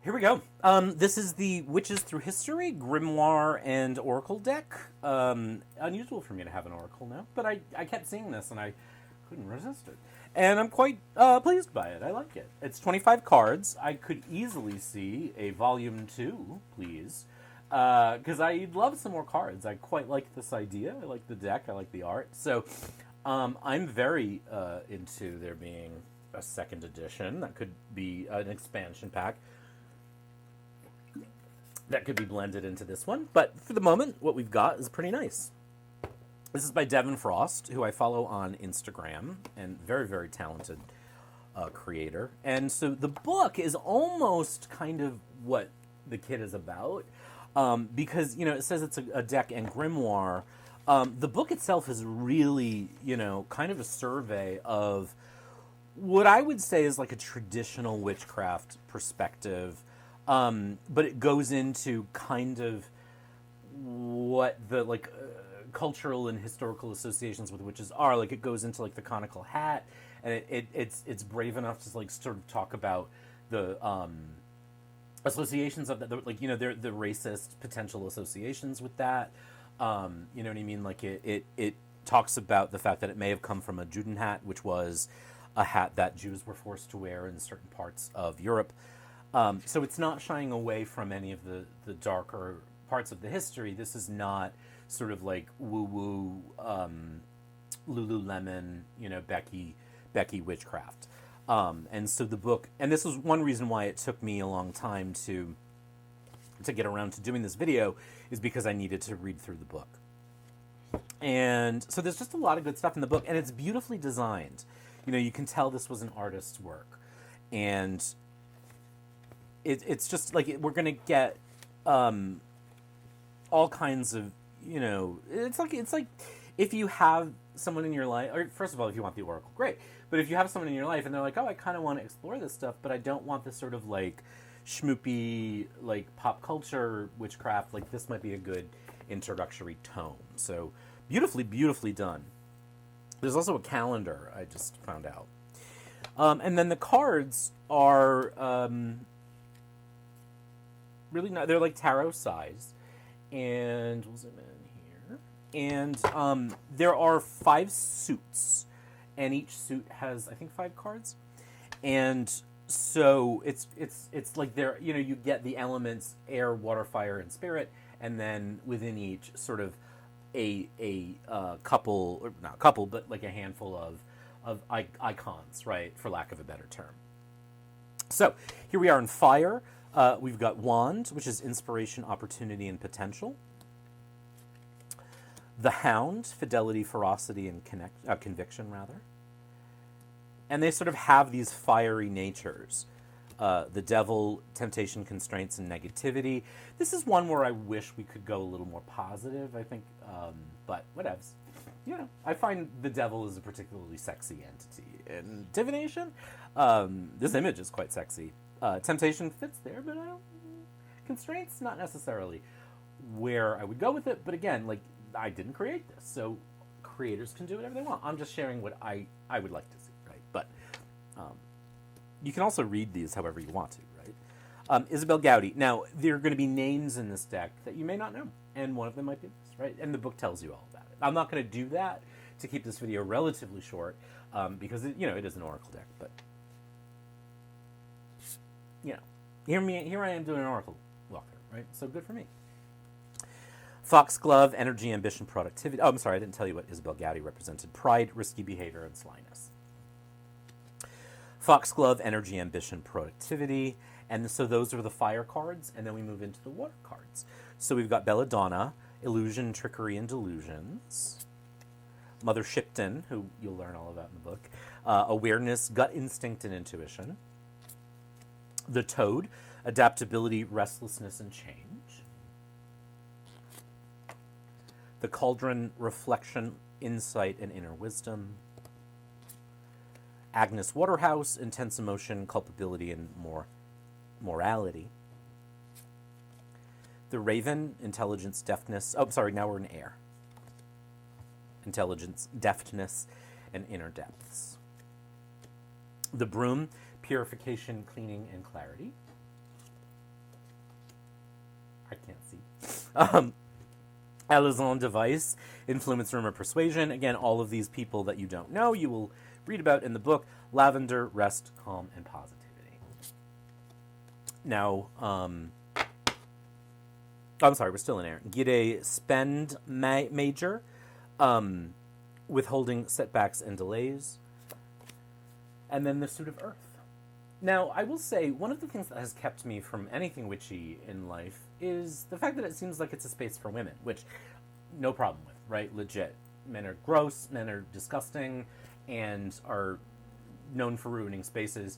Here we go. This is the Witches Through History, Grimoire, and Oracle deck. Unusual for me to have an Oracle now, but I kept seeing this and I couldn't resist it. And I'm quite pleased by it. I like it. It's 25 cards. I could easily see a Volume 2, please. Because I love some more cards. I quite like this idea. I like the deck. I like the art. So I'm very into there being a second edition. That could be an expansion pack that could be blended into this one. But for the moment, what we've got is pretty nice. This is by Devin Frost, who I follow on Instagram, and very, very talented creator. And so the book is almost kind of what the kit is about, because, you know, it says it's a deck and grimoire. The book itself is really, you know, kind of a survey of what I would say is like a traditional witchcraft perspective, but it goes into kind of what the cultural and historical associations with witches are. Like it goes into like the conical hat, and it's brave enough to like sort of talk about the associations of that, like, you know, the racist potential associations with that. You know what I mean? Like it talks about the fact that it may have come from a Juden hat, which was a hat that Jews were forced to wear in certain parts of Europe. So it's not shying away from any of the darker parts of the history. This is not sort of like woo-woo Lululemon, you know, Becky witchcraft. And so the book, and this was one reason why it took me a long time to get around to doing this video, is because I needed to read through the book. And so there's just a lot of good stuff in the book, and it's beautifully designed. You know, you can tell this was an artist's work. And it's just like we're going to get all kinds of, you know, it's like if you have someone in your life, or first of all, if you want the Oracle, great. But if you have someone in your life and they're like, oh, I kind of want to explore this stuff, but I don't want this sort of like schmoopy, like pop culture witchcraft, like this might be a good introductory tome. So beautifully, beautifully done. There's also a calendar, I just found out. And then the cards are really not, they're like tarot size. And we'll zoom in here. And there are 5 suits, and each suit has, I think, 5 cards. And so it's like there, you know, you get the elements air, water, fire, and spirit, and then within each sort of a couple, or not a couple, but like a handful of icons, right, for lack of a better term. So here we are in fire. We've got wand, which is inspiration, opportunity, and potential. The hound, fidelity, ferocity, and conviction, rather. And they sort of have these fiery natures. The devil, temptation, constraints, and negativity. This is one where I wish we could go a little more positive, I think, but whatevs. You know, I find the devil is a particularly sexy entity. And divination, this image is quite sexy. Temptation fits there, but constraints, not necessarily where I would go with it. But again, like, I didn't create this, so creators can do whatever they want. I'm just sharing what I would like to see, right? But you can also read these however you want to, right? Isabel Gowdy. Now, there are going to be names in this deck that you may not know, and one of them might be this, right? And the book tells you all about it. I'm not going to do that to keep this video relatively short, because it, you know, it is an Oracle deck, but you know, here I am doing an Oracle walkthrough, right? So good for me. Foxglove, energy, ambition, productivity. Oh, I'm sorry, I didn't tell you what Isabel Gowdy represented. Pride, risky behavior, and slyness. Foxglove, energy, ambition, productivity. And so those are the fire cards, and then we move into the water cards. So we've got Belladonna, illusion, trickery, and delusions. Mother Shipton, who you'll learn all about in the book. Awareness, gut instinct, and intuition. The Toad, adaptability, restlessness, and change. The Cauldron, reflection, insight, and inner wisdom. Agnes Waterhouse, intense emotion, culpability, and morality. The Raven, intelligence, deftness. Oh, sorry, now we're in air. Intelligence, deftness, and inner depths. The Broom, purification, cleaning, and clarity. Alazan device, influence, rumor, persuasion. Again, all of these people that you don't know, you will read about in the book. Lavender, rest, calm, and positivity. Now, I'm sorry, we're still in air. Gide spend major, withholding setbacks and delays. And then the suit of earth. Now, I will say, one of the things that has kept me from anything witchy in life is the fact that it seems like it's a space for women, which no problem with, right? Legit. Men are gross, men are disgusting, and are known for ruining spaces.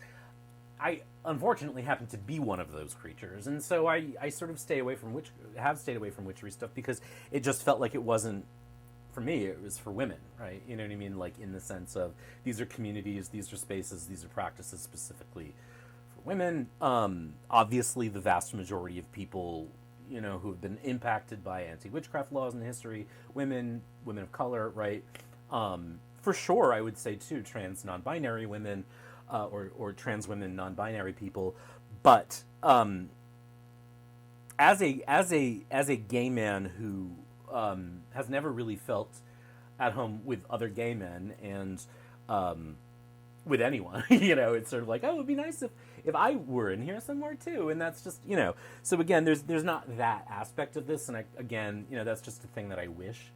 I unfortunately happen to be one of those creatures, and so I sort of stayed away from witchery stuff because it just felt like it wasn't for me. It was for women, right? You know what I mean? Like, in the sense of, these are communities, these are spaces, these are practices specifically for women. Obviously, the vast majority of people, you know, who have been impacted by anti-witchcraft laws in history, women of color, right? For sure, I would say too, trans non-binary women, or trans women, non-binary people, but as a gay man who has never really felt at home with other gay men and with anyone, you know, it's sort of like, oh, it would be nice if I were in here somewhere too, and that's just, you know. So again, there's not that aspect of this, and again, you know, that's just a thing that I wish,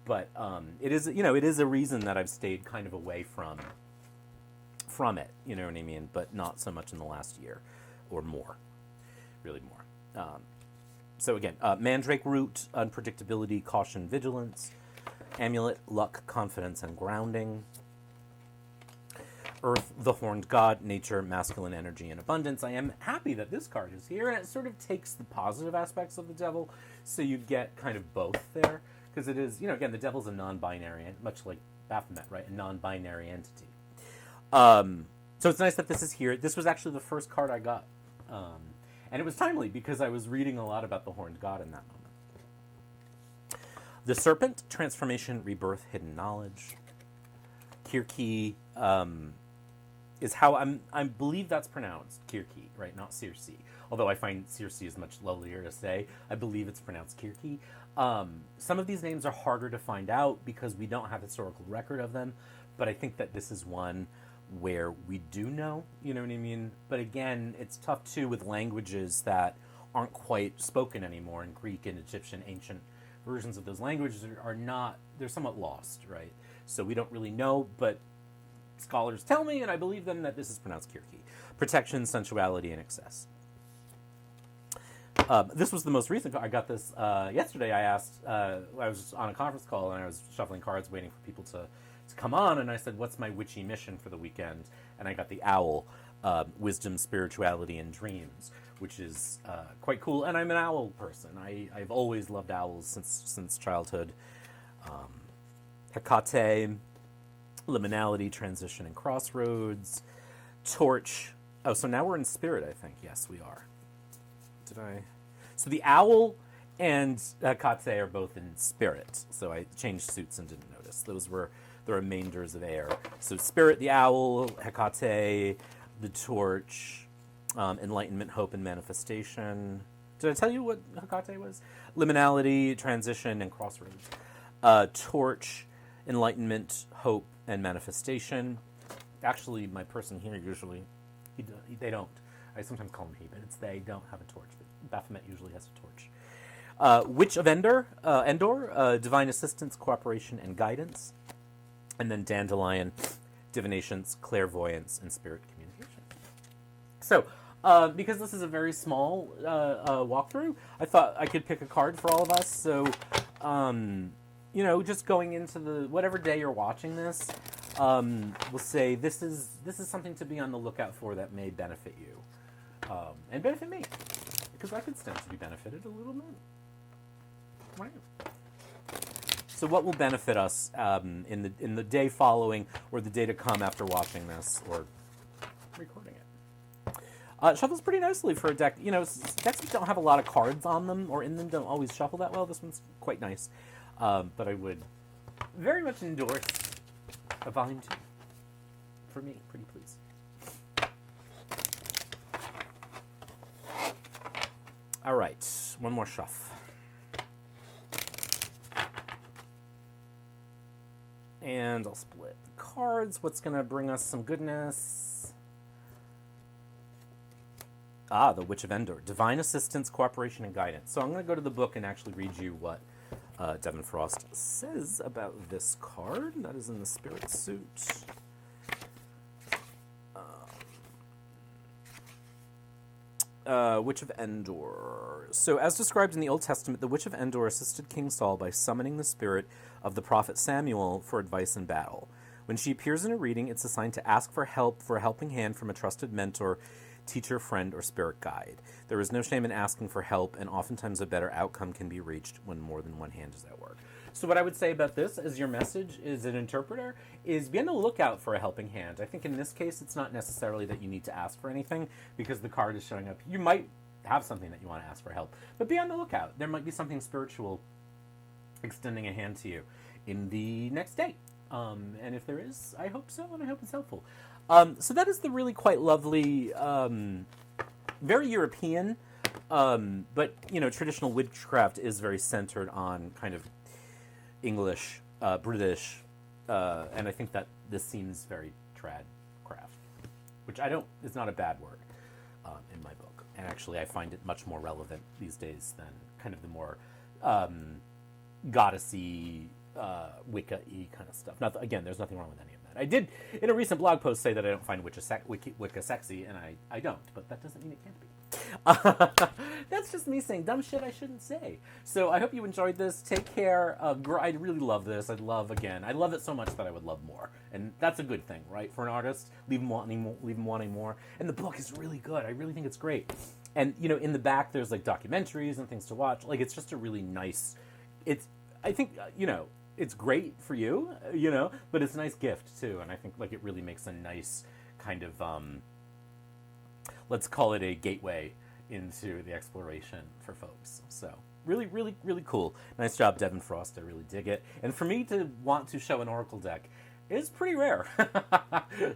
but it is, you know, it is a reason that I've stayed kind of away from it, you know what I mean, but not so much in the last year or more, really more. So again, mandrake root, unpredictability, caution, vigilance. Amulet, luck, confidence, and grounding. Earth, the horned god, nature, masculine energy, and abundance. I am happy that this card is here, and it sort of takes the positive aspects of the devil, so you get kind of both there, because it is, you know, again, the devil's a non-binary, much like Baphomet, right, a non-binary entity. So it's nice that this is here. This was actually the first card I got. And it was timely because I was reading a lot about the Horned God in that moment. The Serpent, transformation, rebirth, hidden knowledge. Kirki is how I believe that's pronounced Kirki, right? Not Circe. Although I find Circe is much lovelier to say. I believe it's pronounced Kirki. Some of these names are harder to find out because we don't have historical record of them, but I think that this is one where we do know, you know what I mean? But again, it's tough too with languages that aren't quite spoken anymore, in Greek and Egyptian, ancient versions of those languages are not, they're somewhat lost, right? So we don't really know, but scholars tell me, and I believe them, that this is pronounced Kirki. Protection, sensuality, and excess. This was the most recent. I got this yesterday. I was on a conference call and I was shuffling cards waiting for people to come on, and I said, what's my witchy mission for the weekend? And I got the owl, wisdom, spirituality, and dreams, which is quite cool. And I'm an owl person. I've always loved owls since childhood. Hecate, liminality, transition, and crossroads. Torch. Oh, so now we're in spirit, I think. Yes, we are. So the owl and Hecate are both in spirit. So I changed suits and didn't notice. Those were the remainders of air. So spirit, the owl, Hecate, the torch, enlightenment, hope, and manifestation. Did I tell you what Hecate was? Liminality, transition, and crossroads. Torch, enlightenment, hope, and manifestation. Actually, my person here usually, they don't. I sometimes call them he, but it's they don't have a torch. But Baphomet usually has a torch. Witch of Endor, divine assistance, cooperation, and guidance. And then Dandelion, divinations, clairvoyance, and spirit communication. So, because this is a very small walkthrough, I thought I could pick a card for all of us. So, you know, just going into the whatever day you're watching this, we'll say this is something to be on the lookout for that may benefit you, and benefit me, because I could stand to be benefited a little bit. Right. So what will benefit us in the day following, or the day to come after watching this or recording it? Shuffles pretty nicely for a deck. You know, decks that don't have a lot of cards on them or in them don't always shuffle that well. This one's quite nice, but I would very much endorse a volume 2 for me. Pretty please. All right, one more shuff. And I'll split the cards. What's going to bring us some goodness? The Witch of Endor. Divine assistance, cooperation, and guidance. So I'm going to go to the book and actually read you what Devin Frost says about this card. That is in the Spirit Suit. Witch of Endor. So, as described in the Old Testament, the Witch of Endor assisted King Saul by summoning the spirit of the prophet Samuel for advice in battle. When she appears in a reading, it's assigned to ask for help, for a helping hand from a trusted mentor, teacher, friend, or spirit guide. There is no shame in asking for help, and oftentimes a better outcome can be reached when more than one hand is at work. So what I would say about this as your message as an interpreter is be on the lookout for a helping hand. I think in this case, it's not necessarily that you need to ask for anything because the card is showing up. You might have something that you want to ask for help, but be on the lookout. There might be something spiritual extending a hand to you in the next day. And if there is, I hope so, and I hope it's helpful. So that is the really quite lovely, very European, but, traditional witchcraft is very centered on kind of English, British, and I think that this seems very trad craft, which it's not a bad word in my book. And actually I find it much more relevant these days than kind of the more goddessy, Wicca-y kind of stuff. Again, there's nothing wrong with any of that. I did, in a recent blog post, say that I don't find Wicca sexy, and I don't, but that doesn't mean it can't be. That's just me saying dumb shit I shouldn't say. So I hope you enjoyed this. Take care. I really love this. I love it so much that I would love more. And that's a good thing, right? For an artist, leave them wanting more. And the book is really good. I really think it's great. And, in the back, there's like documentaries and things to watch. Like, it's just a really nice, I think, it's great for you, but it's a nice gift too. And I think like it really makes a nice kind of, let's call it a gateway into the exploration for folks. So really, really, really cool. Nice job, Devin Frost. I really dig it. And for me to want to show an Oracle deck is pretty rare.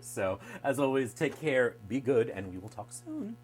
So as always, take care, be good, and we will talk soon.